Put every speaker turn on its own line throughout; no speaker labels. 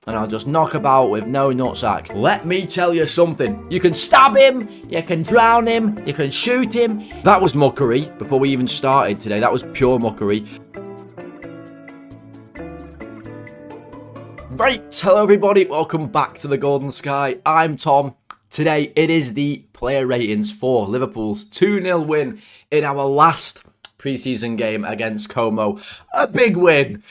and I'll just knock about with no nutsack. Let me tell you something. You can stab him, you can drown him, you can shoot him. That was muckery before we even started today. That was pure muckery. Right, hello everybody, welcome back to the Golden Sky. I'm Tom. Today it is the player ratings for Liverpool's 2-0 win in our last pre-season game against Como. A big win.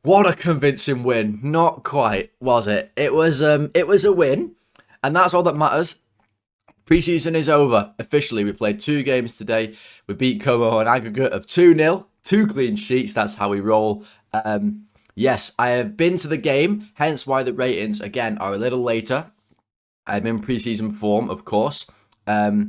What a convincing win. Not quite, was it? It was a win, and that's all that matters. Pre-season is over. Officially, we played 2 games today. We beat Como an aggregate of 2-0. 2 clean sheets, that's how we roll. Yes, I have been to the game, hence why the ratings, again, are a little later. I'm in pre-season form, of course. I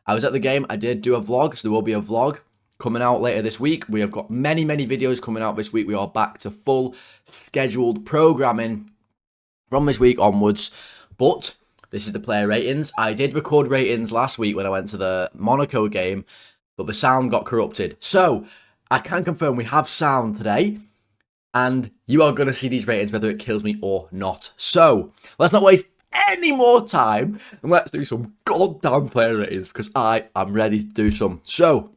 was at the game. I did do a vlog, so there will be a vlog coming out later this week. We have got many videos coming out this week. We are back to full scheduled programming from this week onwards. But this is the player ratings. I did record ratings last week when I went to the Monaco game, but the sound got corrupted. So I can confirm we have sound today, and you are going to see these ratings whether it kills me or not. So let's not waste any more time, and let's do some goddamn player ratings because I am ready to do some. So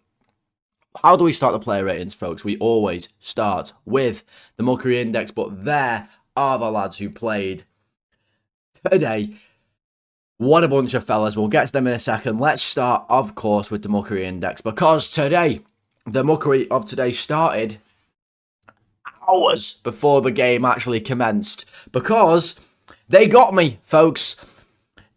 how do we start the player ratings, folks? We always start with the Muckery Index, but there are the lads who played today. What a bunch of fellas. We'll get to them in a second. Let's start, of course, with the Muckery Index, because today, the Muckery of today started hours before the game actually commenced, because they got me, folks.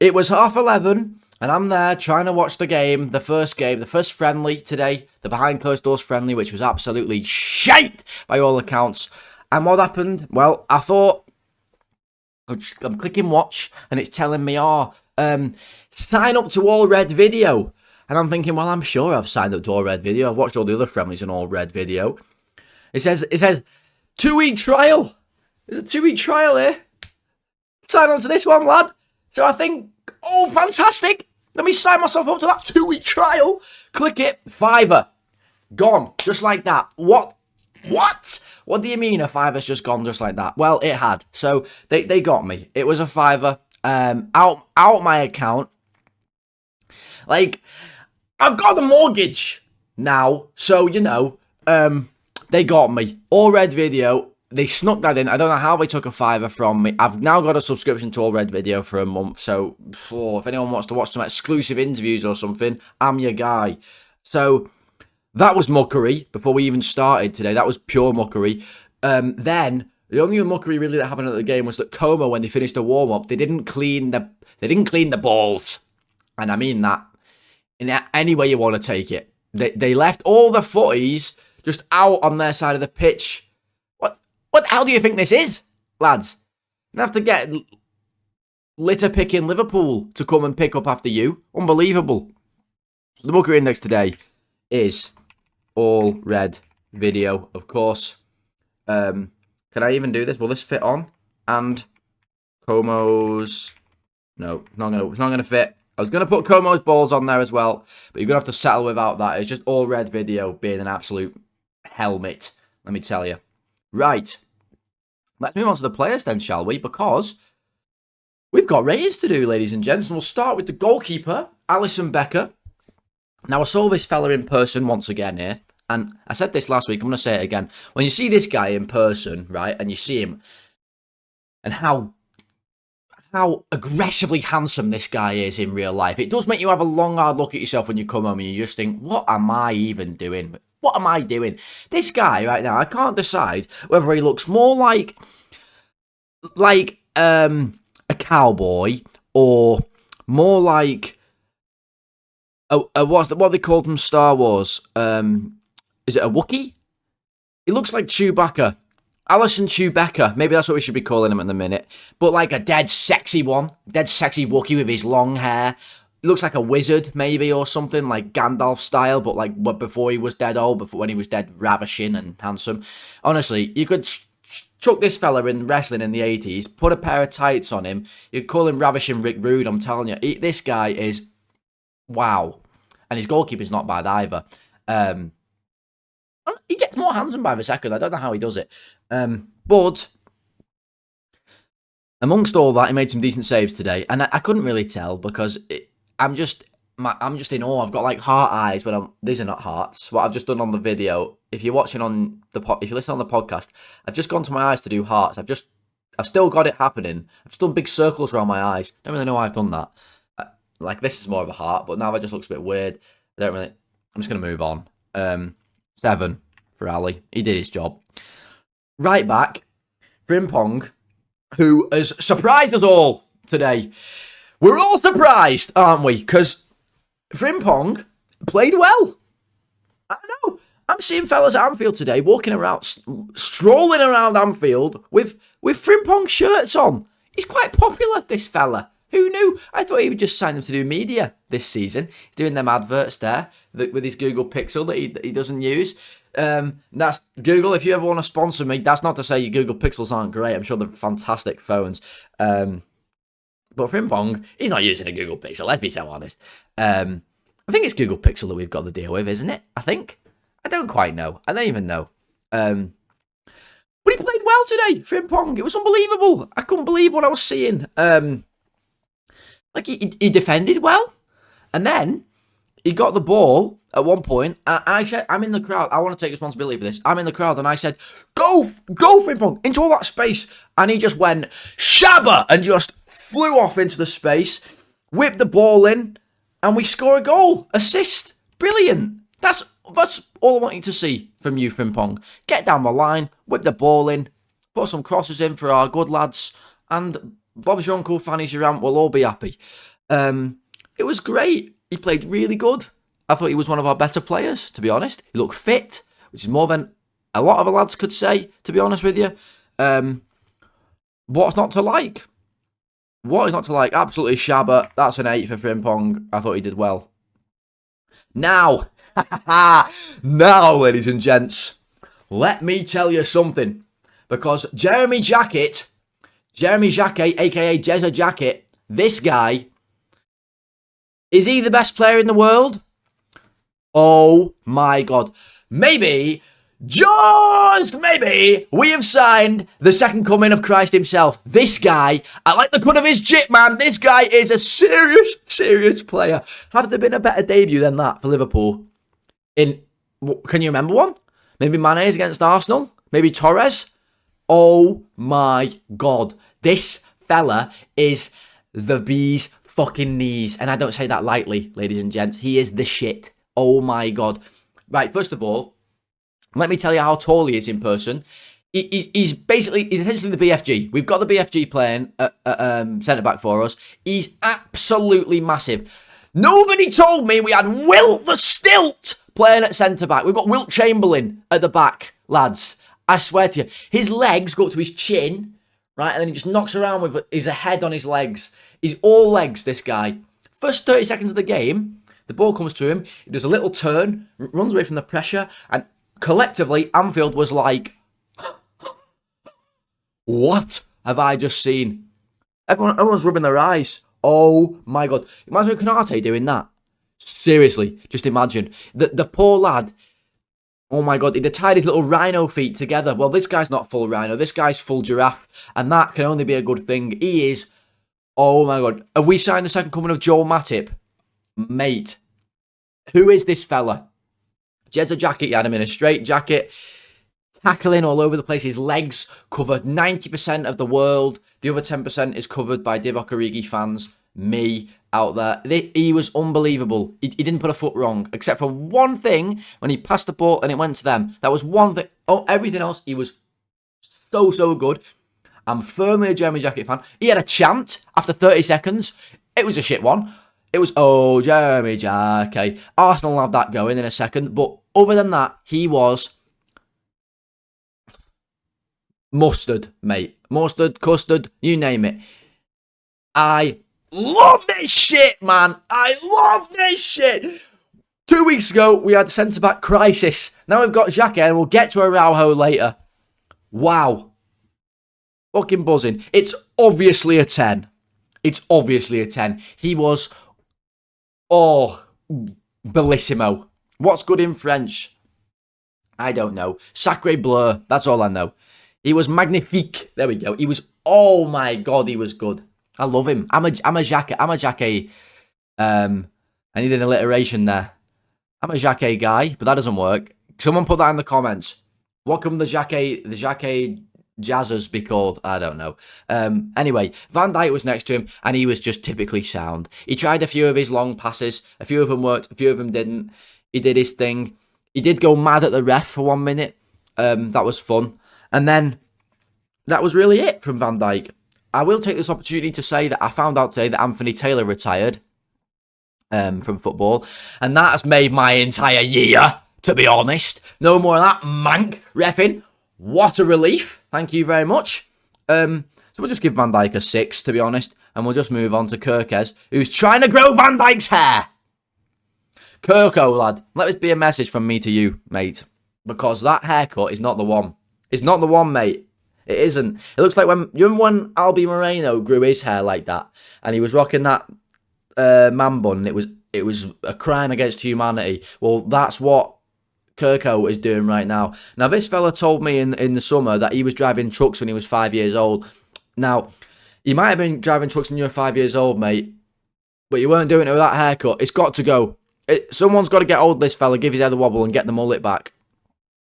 It was 11:30. And I'm there trying to watch the game, the first friendly today, the behind closed doors friendly, which was absolutely shite by all accounts. And what happened? Well, I thought, I'm clicking watch, and it's telling me, sign up to all red video. And I'm thinking, well, I'm sure I've signed up to all red video. I've watched all the other friendlies in all red video. It says 2-week trial. There's a 2-week trial here. Sign up to this one, lad. So I think, oh, fantastic. Let me sign myself up to that 2-week trial. Click it. £5. Gone. Just like that. What? What do you mean a £5's just gone just like that? Well, it had. So they got me. It was a £5. Out my account. Like, I've got a mortgage now. So, you know, they got me. All red video. They snuck that in. I don't know how they took a £5 from me. I've now got a subscription to All Red Video for a month. So, if anyone wants to watch some exclusive interviews or something, I'm your guy. So, that was muckery before we even started today. That was pure muckery. Then, the only muckery really that happened at the game was that Como, when they finished the warm-up, they didn't clean the balls. And I mean that in any way you want to take it. They left all the footies just out on their side of the pitch. What the hell do you think this is, lads? You have to get litter-picking Liverpool to come and pick up after you. Unbelievable. So the Muckery Index today is all red video, of course. Can I even do this? Will this fit on? And Como's... No, it's not gonna fit. I was gonna put Como's balls on there as well, but you're gonna have to settle without that. It's just all red video being an absolute helmet, let me tell you. Right. Let's move on to the players then, shall we? Because we've got ratings to do, ladies and gents. And we'll start with the goalkeeper, Alisson Becker. Now, I saw this fella in person once again here. And I said this last week, I'm going to say it again. When you see this guy in person, right, and you see him, and how aggressively handsome this guy is in real life, it does make you have a long, hard look at yourself when you come home and you just think, what am I even doing? What am I doing? This guy right now, I can't decide whether he looks more like a cowboy or more like what they called from Star Wars. Is it a Wookiee? He looks like Chewbacca. Alisson Chewbacca. Maybe that's what we should be calling him at the minute. But like a dead sexy one. Dead sexy Wookiee with his long hair. He looks like a wizard, maybe, or something, like Gandalf style, but like before he was dead old, before when he was dead ravishing and handsome. Honestly, you could chuck this fella in wrestling in the 80s, put a pair of tights on him, you'd call him Ravishing Rick Rude, I'm telling you. This guy is, wow. And his goalkeeper's not bad either. He gets more handsome by the second. I don't know how he does it. But Amongst all that, he made some decent saves today, and I couldn't really tell because I'm just in awe. I've got like heart eyes, but these are not hearts. What I've just done on the video, if you're watching on if you're listening on the podcast, I've just gone to my eyes to do hearts. I've still got it happening. I've just done big circles around my eyes. Don't really know why I've done that. Like this is more of a heart, but now it just looks a bit weird. I'm just gonna move on. 7 for Ali. He did his job. Right back, Frimpong, who has surprised us all today. We're all surprised, aren't we? Because Frimpong played well. I know. I'm seeing fellas at Anfield today walking around, strolling around Anfield with Frimpong shirts on. He's quite popular, this fella. Who knew? I thought he would just sign them to do media this season. He's doing them adverts there with his Google Pixel that he doesn't use. That's Google. If you ever want to sponsor me, that's not to say your Google Pixels aren't great. I'm sure they're fantastic phones. But Frimpong, he's not using a Google Pixel. Let's be so honest. I think it's Google Pixel that we've got the deal with, isn't it? I think. I don't quite know. I don't even know. But he played well today, Frimpong. It was unbelievable. I couldn't believe what I was seeing. Like he defended well, and then he got the ball at one point, and I said, I'm in the crowd. I want to take responsibility for this. I'm in the crowd, and I said, go Frimpong, into all that space. And he just went, shabba, and just flew off into the space, whipped the ball in, and we score a goal. Assist. Brilliant. That's all I want you to see from you, Frimpong. Get down the line, whip the ball in, put some crosses in for our good lads, and Bob's your uncle, Fanny's your aunt, we'll all be happy. It was great. He played really good. I thought he was one of our better players, to be honest. He looked fit, which is more than a lot of the lads could say, to be honest with you. What's not to like? What is not to like? Absolutely shabba. That's an 8 for Frimpong. I thought he did well. Now, ladies and gents, let me tell you something. Because Jacquet, aka Jezza Jacket, this guy, is he the best player in the world? Oh my god. Maybe, just maybe, we have signed the second coming of Christ himself. This guy, I like the cut of his jit, man. This guy is a serious player. Have there been a better debut than that for Liverpool? Can you remember one? Maybe Mane's against Arsenal? Maybe Torres? Oh my god. This fella is the bee's fucking knees. And I don't say that lightly, ladies and gents. He is the shit. Oh my god. Right, first of all, let me tell you how tall he is in person. He's essentially the BFG. We've got the BFG playing centre-back for us. He's absolutely massive. Nobody told me we had Wilt the Stilt playing at centre-back. We've got Wilt Chamberlain at the back, lads. I swear to you. His legs go up to his chin, right? And then he just knocks around with his head on his legs. He's all legs, this guy. First 30 seconds of the game, the ball comes to him. He does a little turn, runs away from the pressure, and collectively, Anfield was like, what have I just seen? Everyone's rubbing their eyes. Oh my god. Imagine Konate doing that. Seriously, just imagine. The poor lad, oh my god, he'd have tied his little rhino feet together. Well, this guy's not full rhino, this guy's full giraffe, and that can only be a good thing. He is, oh my god. Have we signed the second coming of Joel Matip? Mate, who is this fella? Jezza Jacket, you had him in a straight jacket, tackling all over the place. His legs covered 90% of the world. The other 10% is covered by Divock Origi fans. Me out there. He was unbelievable. He didn't put a foot wrong, except for one thing when he passed the ball and it went to them. That was one thing. Oh, everything else, he was so good. I'm firmly a Jeremy Jacket fan. He had a chant after 30 seconds. It was a shit one. It was, oh, Jeremy Jacquet. Arsenal will have that going in a second. But other than that, he was mustard, mate. Mustard, custard, you name it. I love this shit, man. I love this shit. 2 weeks ago, we had the centre-back crisis. Now we've got Jacquet, and we'll get to Araujo later. Wow. Fucking buzzing. It's obviously a 10. It's obviously a 10. He was... oh, bellissimo. What's good in French? I don't know. Sacre bleu. That's all I know. He was magnifique. There we go. He was Oh my God, he was good. I love him. I'm a Jacquet. I need an alliteration there. I'm a Jacquet guy, but that doesn't work. Someone put that in the comments. What can the Jacquet Jazzers be called? I don't know. Anyway, Van Dijk was next to him, and he was just typically sound. He tried a few of his long passes. A few of them worked. A few of them didn't. He did his thing. He did go mad at the ref for 1 minute. That was fun. And then that was really it from Van Dijk. I will take this opportunity to say that I found out today that Anthony Taylor retired from football, and that has made my entire year, to be honest. No more of that mank reffing. What a relief. Thank you very much. So we'll just give Van Dijk a 6, to be honest, and we'll just move on to Kerkez, who's trying to grow Van Dijk's hair. Kirko, lad, let this be a message from me to you, mate, because that haircut is not the one. It's not the one, mate. It isn't. It looks like when Albi Moreno grew his hair like that, and he was rocking that man bun. It was a crime against humanity. Well, that's what Kirko is doing right now. Now, this fella told me in the summer that he was driving trucks when he was 5 years old. Now, you might have been driving trucks when you were 5 years old, mate, but you weren't doing it with that haircut. It's got to go. Someone's got to get hold of this fella, give his head a wobble, and get the mullet back.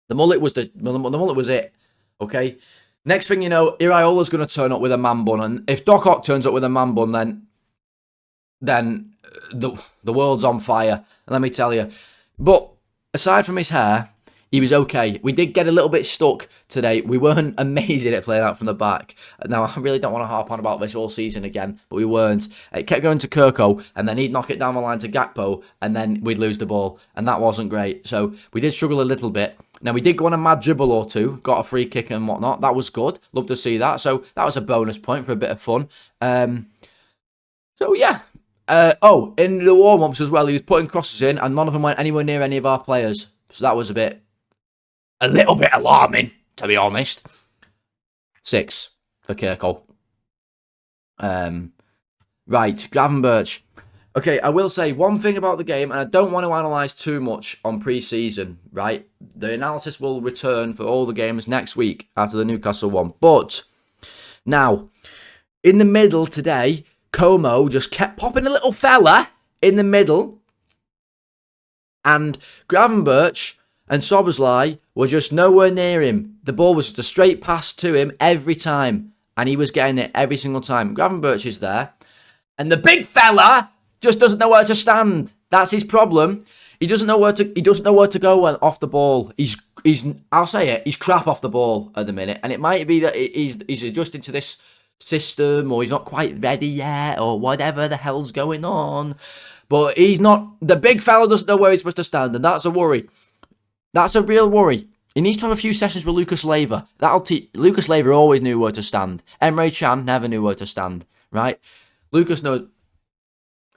The mullet was the mullet was it. Okay. Next thing you know, Iraola's going to turn up with a man bun, and if Doc Ock turns up with a man bun, then the world's on fire. And let me tell you. But aside from his hair, he was okay. We did get a little bit stuck today. We weren't amazing at playing out from the back. Now, I really don't want to harp on about this all season again, but we weren't. It kept going to Kirko, and then he'd knock it down the line to Gakpo, and then we'd lose the ball, and that wasn't great. So we did struggle a little bit. Now, we did go on a mad dribble or two, got a free kick and whatnot. That was good. Love to see that. So that was a bonus point for a bit of fun. So, yeah. In the warm-ups as well, he was putting crosses in, and none of them went anywhere near any of our players. So that was a little bit alarming, to be honest. 6 for Kerkez. Right, Gravenberch. Okay, I will say one thing about the game, and I don't want to analyse too much on pre-season, right? The analysis will return for all the games next week after the Newcastle one. But, now, in the middle today, Como just kept popping a little fella in the middle, and Gravenberch and Szoboszlai were just nowhere near him. The ball was just a straight pass to him every time, and he was getting it every single time. Gravenberch is there, and the big fella just doesn't know where to stand. That's his problem. He doesn't know where to go off the ball. I'll say it. He's crap off the ball at the minute, and it might be that he's adjusting to this system, or he's not quite ready yet, or whatever the hell's going on. But he's not. The big fella doesn't know where he's supposed to stand, and that's a worry. That's a real worry. He needs to have a few sessions with Lucas Leiva. Lucas Leiva always knew where to stand. Emre Can never knew where to stand. Right? Lucas knows.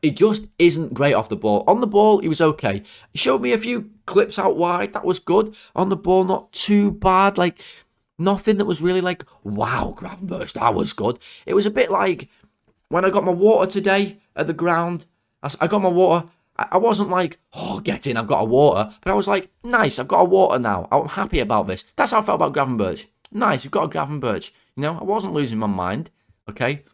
He just isn't great off the ball. On the ball, he was okay. He showed me a few clips out wide. That was good. On the ball, not too bad. Like, nothing that was really like, wow, Gravenberch, that was good. It was a bit like when I got my water today at the ground. I got my water. I wasn't like, oh, get in, I've got a water. But I was like, nice, I've got a water now. I'm happy about this. That's how I felt about Gravenberch. Nice, you've got a Gravenberch. You know, I wasn't losing my mind. Okay?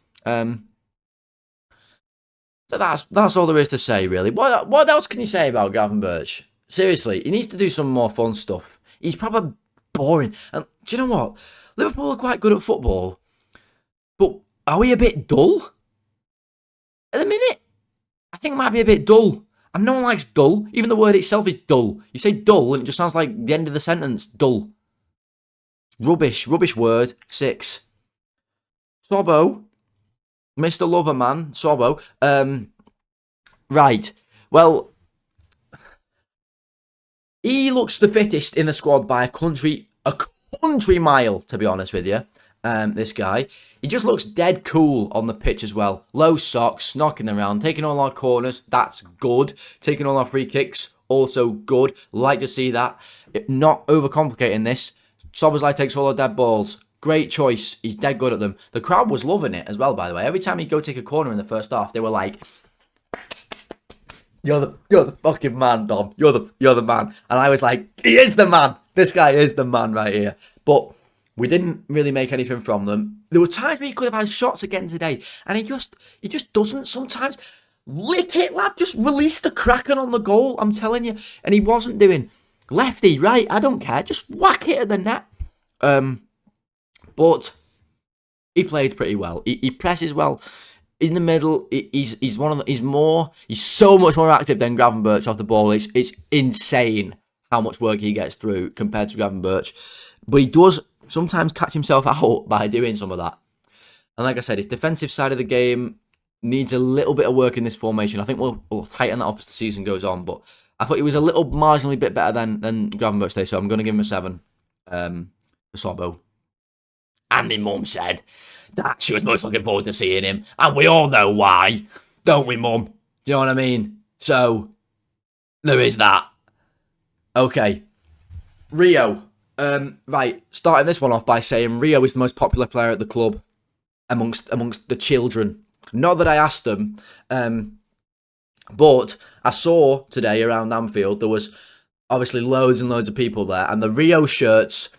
So that's all there is to say, really. What else can you say about Gravenberch? Seriously, he needs to do some more fun stuff. He's probably boring. And do you know what? Liverpool are quite good at football, but are we a bit dull? At the minute, I think it might be a bit dull. And no one likes dull. Even the word itself is dull. You say dull, and it just sounds like the end of the sentence. Dull. Rubbish word. 6. Sobbo. Mr. Loverman, Sobbo. Right. Well, he looks the fittest in the squad by a country mile, to be honest with you. This guy. He just looks dead cool on the pitch as well. Low socks, knocking around, taking all our corners. That's good. Taking all our free kicks. Also good. Like to see that. Not overcomplicating this. Szoboszlai takes all our dead balls. Great choice. He's dead good at them. The crowd was loving it as well, by the way. Every time he'd go take a corner in the first half, they were like, You're the fucking man, Dom. You're the man. And I was like, he is the man. This guy is the man right here. But We didn't really make anything from them. There were times where he could have had shots again today, and he just doesn't sometimes. Lick it, lad. Just release the Kraken on the goal, I'm telling you. And he wasn't doing lefty, right, I don't care. Just whack it at the net. But he played pretty well. He presses well. He's in the middle. He's so much more active than Gravenberch off the ball. It's insane how much work he gets through compared to Gravenberch. But he does sometimes catch himself out by doing some of that. And like I said, his defensive side of the game needs a little bit of work in this formation. I think we'll tighten that up as the season goes on. But I thought he was a little marginally bit better than Gravenberch today, so I'm going to give him a 7 for Sobo. And my mum said that she was most looking forward to seeing him. And we all know why, don't we, Mum? Do you know what I mean? So, there is that. Okay. Rio. Right, starting this one off by saying Rio is the most popular player at the club amongst the children. Not that I asked them, but I saw today around Anfield, there was obviously loads and loads of people there, and the Rio shirts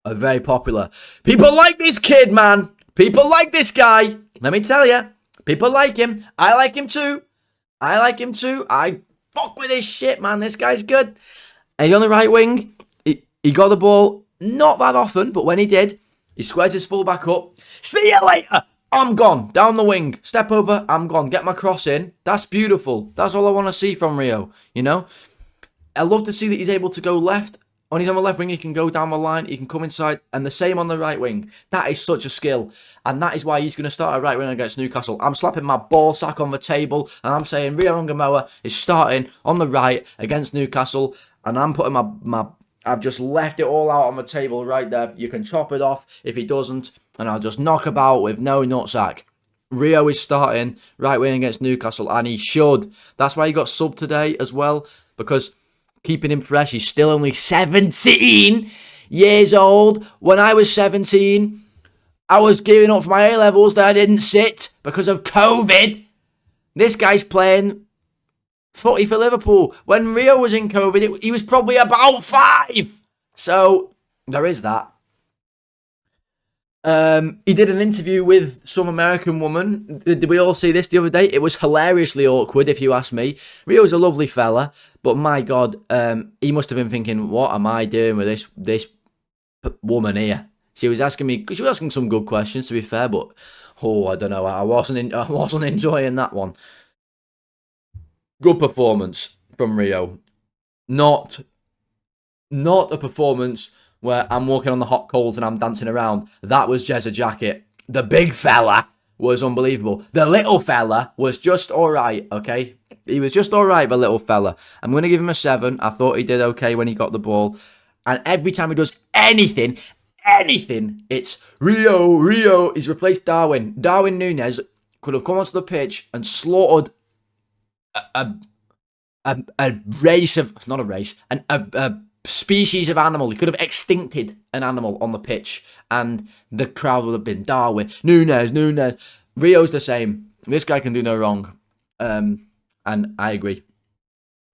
are very popular. People like this kid, man. People like this guy. Let me tell you, people like him. I like him too. I fuck with this shit, man. This guy's good. And he's on the right wing. He got the ball not that often, but when he did, he squares his fullback up. See you later. I'm gone. Down the wing. Step over. I'm gone. Get my cross in. That's beautiful. That's all I want to see from Rio, you know? I love to see that he's able to go left. When he's on the left wing, he can go down the line. He can come inside. And the same on the right wing. That is such a skill. And that is why he's going to start a right wing against Newcastle. I'm slapping my ball sack on the table. And I'm saying Rio Nguomha is starting on the right against Newcastle. And I'm putting I've just left it all out on the table right there. You can chop it off if he doesn't. And I'll just knock about with no nutsack. Rio is starting right wing against Newcastle. And he should. That's why he got subbed today as well. Because keeping him fresh, he's still only 17 years old. When I was 17, I was giving up for my A-levels that I didn't sit because of COVID. This guy's playing footy for Liverpool. When Rio was in COVID, he was probably about 5. So, there is that. He did an interview with some American woman. Did we all see this the other day? It was hilariously awkward, if you ask me. Rio's a lovely fella, but my God, he must have been thinking, what am I doing with this woman here? She was asking some good questions, to be fair, but I don't know. I wasn't enjoying that one. Good performance from Rio. Not a performance where I'm walking on the hot coals and I'm dancing around. That was Jezza Jacket. The big fella was unbelievable. The little fella was just alright, okay? He was just alright, the little fella. I'm going to give him a 7. I thought he did okay when he got the ball. And every time he does anything, it's Rio. He's replaced Darwin. Darwin Núñez could have come onto the pitch and slaughtered a species of animal. He could have extincted an animal on the pitch and the crowd would have been Darwin, Núñez. Rio's the same. This guy can do no wrong. And I agree.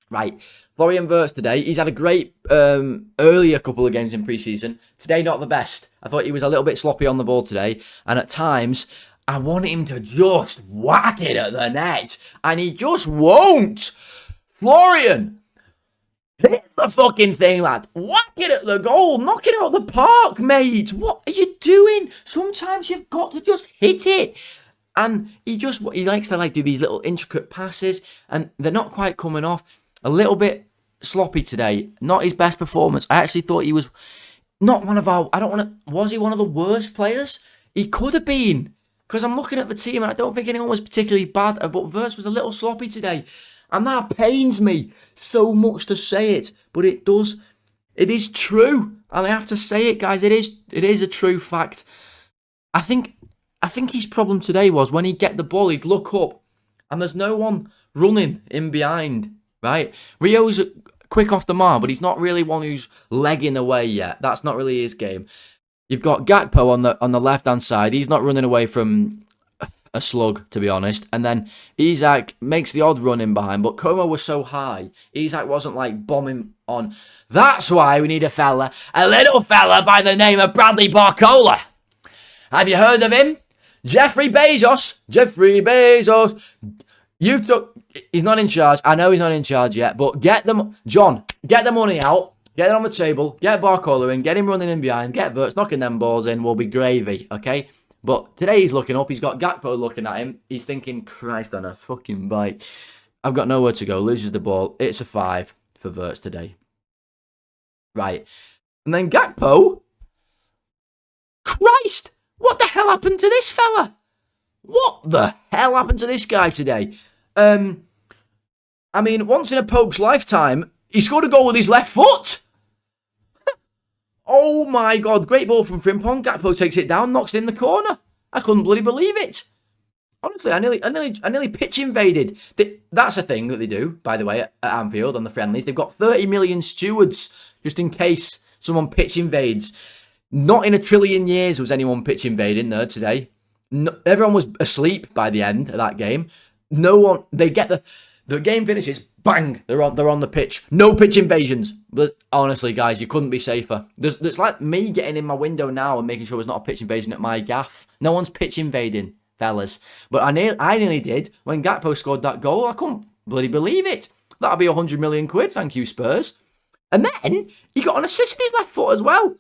Right. Florian Wirtz today. He's had a great earlier couple of games in pre-season. Today, not the best. I thought he was a little bit sloppy on the ball today. And at times, I wanted him to just whack it at the net. And he just won't. Florian, hit the fucking thing, lad. Whack it at the goal. Knock it out of the park, mate. What are you doing? Sometimes you've got to just hit it. And he likes to do these little intricate passes. And they're not quite coming off. A little bit sloppy today. Not his best performance. I actually thought he was not one of our... Was he one of the worst players? He could have been. Because I'm looking at the team and I don't think anyone was particularly bad. But Wirtz was a little sloppy today. And that pains me so much to say it. But it does. It is true. And I have to say it, guys. It is a true fact. I think his problem today was when he'd get the ball, he'd look up. And there's no one running in behind. Right? Rio's quick off the mark, but he's not really one who's legging away yet. That's not really his game. You've got Gakpo on the left-hand side. He's not running away from a slug, to be honest. And then Isak makes the odd run in behind, but Nguomha was so high, Isak wasn't like bombing on. That's why we need a little fella by the name of Bradley Barcola. Have you heard of him? Jeffrey Bezos. He's not in charge. I know he's not in charge yet, but get the money out. Get it on the table. Get Barcola in. Get him running in behind. Get Wirtz knocking them balls in. Will be gravy, okay? But today he's looking up. He's got Gakpo looking at him. He's thinking, Christ on a fucking bike. I've got nowhere to go. Loses the ball. It's a 5 for Wirtz today. Right. And then Gakpo. Christ! What the hell happened to this fella? What the hell happened to this guy today? I mean, once in a Pope's lifetime, he scored a goal with his left foot. Oh my God. Great ball from Frimpong. Gakpo takes it down, knocks it in the corner. I couldn't bloody believe it. Honestly, I nearly pitch invaded. That's a thing that they do, by the way, at Anfield on the friendlies. They've got 30 million stewards just in case someone pitch invades. Not in a trillion years was anyone pitch invading there today. No, everyone was asleep by the end of that game. No one. They get the game finishes. Bang! They're on the pitch. No pitch invasions. But honestly, guys, you couldn't be safer. It's like me getting in my window now and making sure there's not a pitch invasion at my gaff. No one's pitch invading, fellas. But I nearly did when Gakpo scored that goal. I couldn't bloody believe it. That'll be 100 million quid. Thank you, Spurs. And then he got an assist with his left foot as well.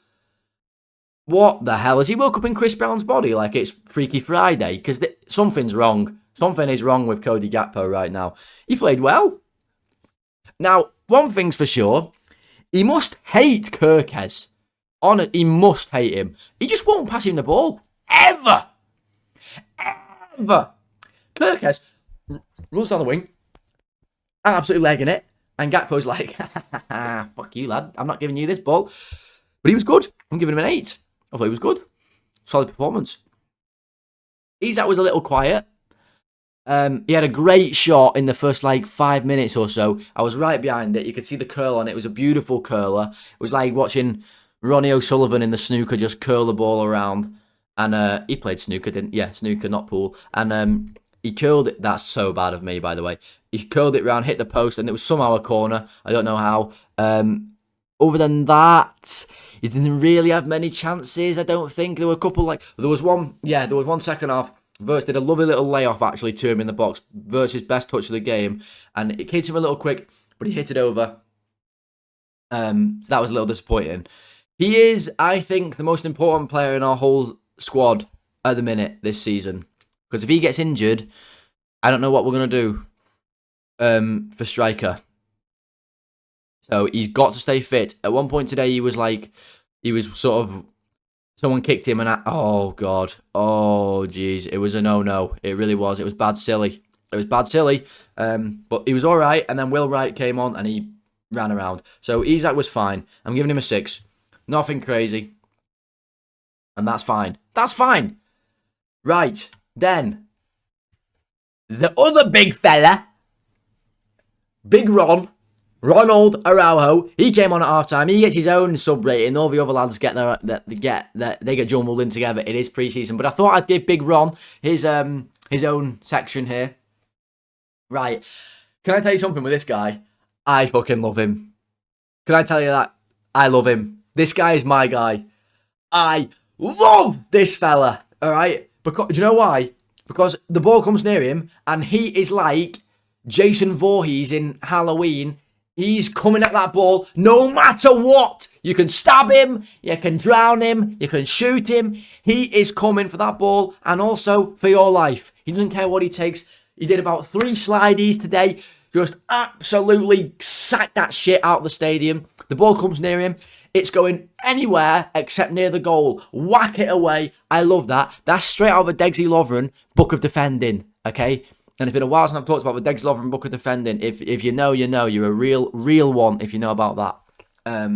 What the hell? Has he woke up in Chris Brown's body like it's Freaky Friday? Because something's wrong. Something is wrong with Cody Gakpo right now. He played well. Now, one thing's for sure. He must hate Kerkez. He must hate him. He just won't pass him the ball. Ever. Ever. Kerkez runs down the wing. Absolutely legging it. And Gakpo's like, fuck you, lad. I'm not giving you this ball. But he was good. I'm giving him an 8. I thought he was good. Solid performance. Isak was a little quiet. He had a great shot in the first 5 minutes or so. I was right behind it. You could see the curl on it. It was a beautiful curler. It was like watching Ronnie O'Sullivan in the snooker just curl the ball around. And he played snooker, didn't he? Yeah, snooker, not pool. And he curled it. That's so bad of me, by the way. He curled it round, hit the post, and it was somehow a corner. I don't know how. Other than that, he didn't really have many chances, I don't think. There were a couple, there was one second half. Wirtz did a lovely little layoff, actually, to him in the box. Wirtz's best touch of the game. And it hit him a little quick, but he hit it over. So that was a little disappointing. He is, I think, the most important player in our whole squad at the minute this season. Because if he gets injured, I don't know what we're going to do for striker. So he's got to stay fit. At one point today, he was sort of, someone kicked him and oh God. Oh jeez. It was a no-no. It really was. It was bad silly. But he was all right. And then Will Wright came on and he ran around. So Isak was fine. I'm giving him a 6. Nothing crazy. And that's fine. That's fine. Right. Then, the other big fella, Big Ronald Araujo, he came on at half-time. He gets his own sub rating. All the other lads they get jumbled in together. It is pre-season, but I thought I'd give Big Ron his own section here. Right. Can I tell you something with this guy? I fucking love him. Can I tell you that? I love him. This guy is my guy. I love this fella. All right. Because do you know why? Because the ball comes near him and he is like Jason Voorhees in Halloween. He's coming at that ball no matter what. You can stab him, you can drown him, you can shoot him. He is coming for that ball and also for your life. He doesn't care what he takes. He did about 3 slideys today. Just absolutely sacked that shit out of the stadium. The ball comes near him. It's going anywhere except near the goal. Whack it away. I love that. That's straight out of the Degsy Lovren book of defending. Okay? And it's been a while since I've talked about the Degsy Lovren book of defending. If you know, you know. You're a real one if you know about that.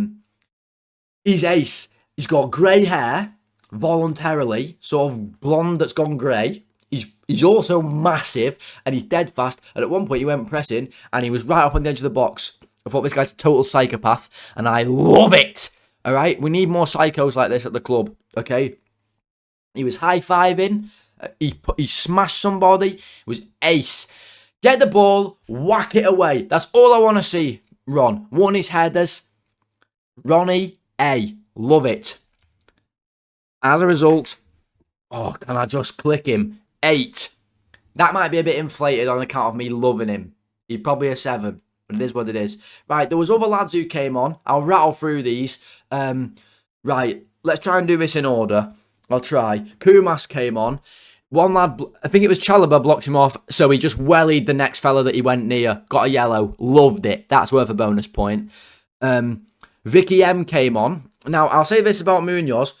He's ace. He's got grey hair, voluntarily. Sort of blonde that's gone grey. He's also massive and he's dead fast. And at one point he went pressing and he was right up on the edge of the box. I thought this guy's a total psychopath and I love it. All right, we need more psychos like this at the club. Okay, he was high-fiving He smashed somebody. It was ace. Get the ball, whack it away. That's all I want to see, Ron. Won his headers. Ronnie A. Love it. As a result, oh, can I just click him? 8. That might be a bit inflated on account of me loving him. He's probably a 7, but it is what it is. Right, there was other lads who came on. I'll rattle through these. Right, let's try and do this in order. I'll try. Kumas came on. One lad, I think it was Chalobah, blocked him off, so he just wellied the next fella that he went near. Got a yellow. Loved it. That's worth a bonus point. Vicky M came on. Now, I'll say this about Munoz.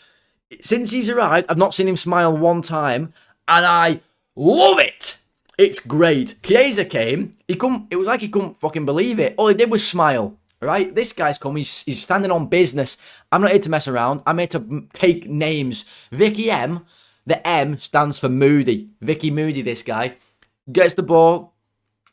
Since he's arrived, I've not seen him smile one time, and I love it. It's great. Chiesa came. It was like he couldn't fucking believe it. All he did was smile. Right? This guy's come. He's standing on business. I'm not here to mess around. I'm here to take names. Vicky M. The M stands for Moody. Vicky Moody, this guy. Gets the ball.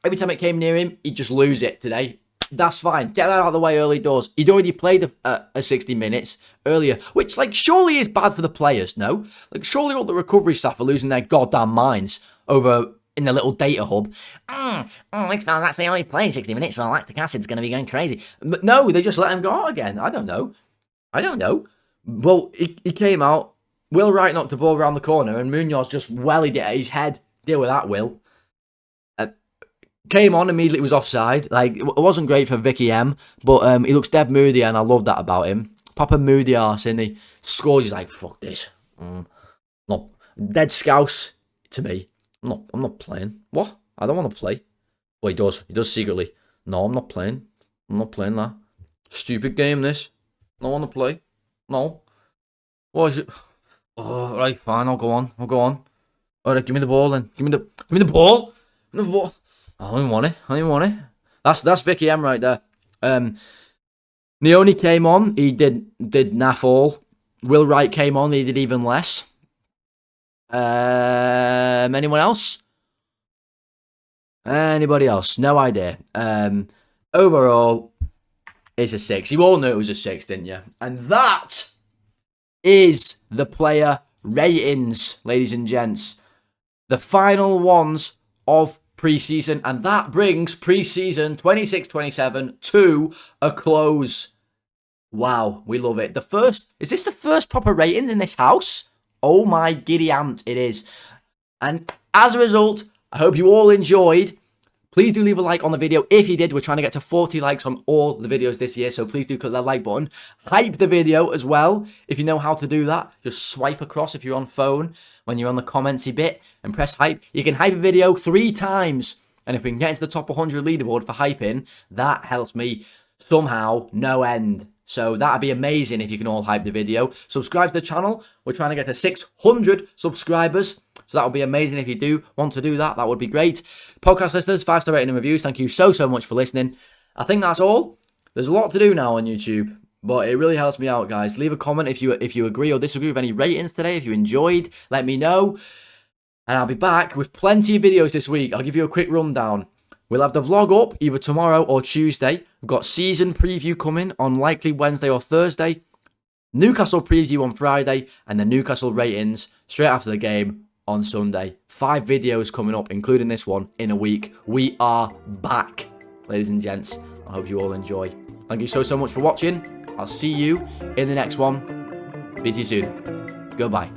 Every time it came near him, he'd just lose it today. That's fine. Get that out of the way early doors. He'd already played a 60 minutes earlier, which, like, surely is bad for the players, no? Like, surely all the recovery staff are losing their goddamn minds over in the little data hub. This fella actually only played 60 minutes, so lactic acid's going to be going crazy. But no, they just let him go out again. I don't know. Well, he came out. Will Wright knocked the ball around the corner, and Munoz just wellied it at his head. Deal with that, Will. Came on, immediately was offside. Like, it wasn't great for Vicky M, but he looks dead moody, and I love that about him. Proper moody arse, and he scores. He's like, fuck this. No, dead scouse to me. I'm not playing. What? I don't want to play. Well, he does. He does secretly. No, I'm not playing. I'm not playing that. Stupid game, this. I don't want to play. No. What is it? Oh, right, fine. I'll go on. All right, give me the ball then. Give me the ball. Give me the ball. I don't even want it. That's Vicky M right there. Neoni came on. He did naff all. Will Wright came on. He did even less. Anyone else? Anybody else? No idea. Overall, it's a 6. You all knew it was a 6, didn't you? And that is the player ratings, ladies and gents. The final ones of pre-season, and that brings pre-season 26-27 to a close. Wow, we love it. Is this the first proper ratings in this house? Oh my giddy aunt, it is. And as a result, I hope you all enjoyed. Please do leave a like on the video. If you did, we're trying to get to 40 likes on all the videos this year, so please do click that like button. Hype the video as well, if you know how to do that. Just swipe across if you're on phone, when you're on the commentsy bit, and press hype. You can hype a video 3 times, and if we can get into the top 100 leaderboard for hyping, that helps me somehow, no end. So that'd be amazing if you can all hype the video. Subscribe to the channel. We're trying to get to 600 subscribers. So that would be amazing if you do want to do that. That would be great. Podcast listeners, 5-star rating and reviews. Thank you so much for listening. I think that's all. There's a lot to do now on YouTube, but it really helps me out, guys. Leave a comment if you agree or disagree with any ratings today. If you enjoyed, let me know. And I'll be back with plenty of videos this week. I'll give you a quick rundown. We'll have the vlog up either tomorrow or Tuesday. We've got season preview coming on likely Wednesday or Thursday. Newcastle preview on Friday. And the Newcastle ratings straight after the game on Sunday. 5 videos coming up, including this one, in a week. We are back, ladies and gents. I hope you all enjoy. Thank you so much for watching. I'll see you in the next one. Be to you soon. Goodbye.